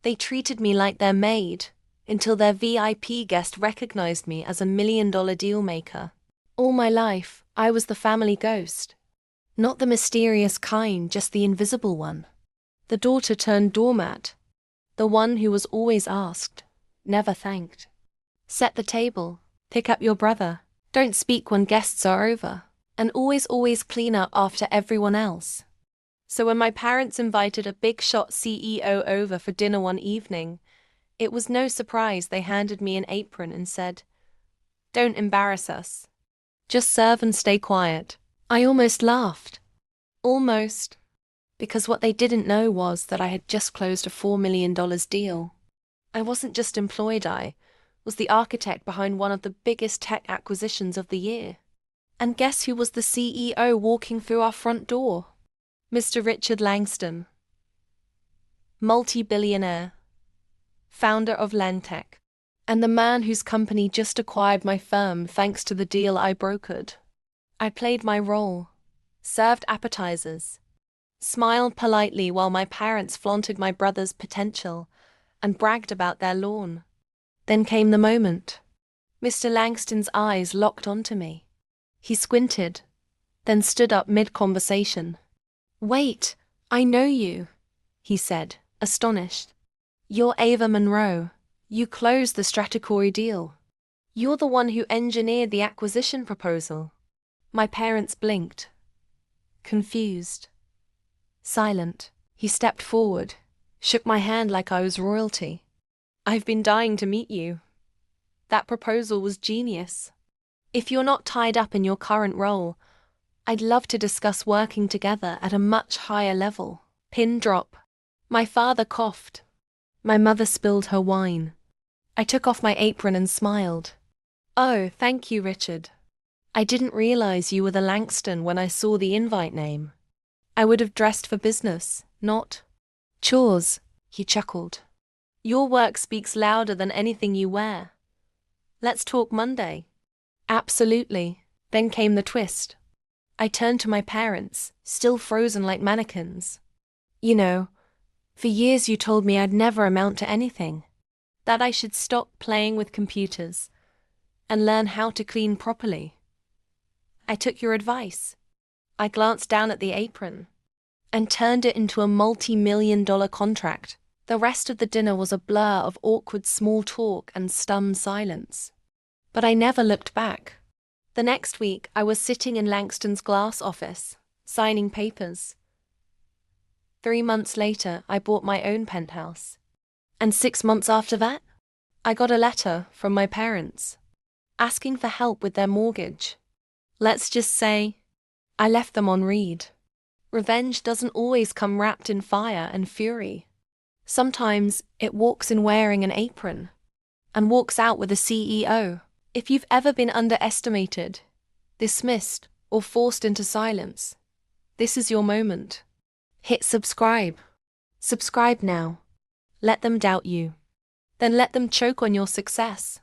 They treated me like their maid, until their VIP guest recognized me as a $1 million deal maker. All my life, I was the family ghost. Not the mysterious kind, just the invisible one. The daughter turned doormat. The one who was always asked, never thanked. Set the table, pick up your brother, don't speak when guests are over, and always clean up after everyone else. So when my parents invited a big shot CEO over for dinner one evening, it was no surprise they handed me an apron and said, "Don't embarrass us. Just serve and stay quiet." I almost laughed. Almost. Because what they didn't know was that I had just closed a $4 million deal. I wasn't just employed, I was the architect behind one of the biggest tech acquisitions of the year. And guess who was the CEO walking through our front door? Mr. Richard Langston. Multi-billionaire. Founder of Lentech. And the man whose company just acquired my firm thanks to the deal I brokered. I played my role, served appetizers, smiled politely while my parents flaunted my brother's potential and bragged about their lawn. Then came the moment. Mr. Langston's eyes locked onto me. He squinted, then stood up mid-conversation. "Wait, I know you," he said, astonished. "You're Ava Monroe. You closed the Stratocory deal. You're the one who engineered the acquisition proposal." My parents blinked. Confused. Silent. He stepped forward, shook my hand like I was royalty. "I've been dying to meet you. That proposal was genius. If you're not tied up in your current role, I'd love to discuss working together at a much higher level." Pin drop. My father coughed. My mother spilled her wine. I took off my apron and smiled. "Oh, thank you, Richard. I didn't realize you were the Langston when I saw the invite name. I would have dressed for business, not chores," he chuckled. "Your work speaks louder than anything you wear. Let's talk Monday." Absolutely. Then came the twist. I turned to my parents, still frozen like mannequins. "You know, for years you told me I'd never amount to anything. That I should stop playing with computers and learn how to clean properly. I took your advice." I glanced down at the apron and turned it into a multi-million-dollar contract. The rest of the dinner was a blur of awkward small talk and stunned silence. But I never looked back. The next week, I was sitting in Langston's glass office, signing papers. 3 months later, I bought my own penthouse. And 6 months after that, I got a letter from my parents, asking for help with their mortgage. Let's just say, I left them on read. Revenge doesn't always come wrapped in fire and fury. Sometimes it walks in wearing an apron, and walks out with a CEO. If you've ever been underestimated, dismissed, or forced into silence, this is your moment. Hit subscribe. Subscribe now. Let them doubt you. Then let them choke on your success.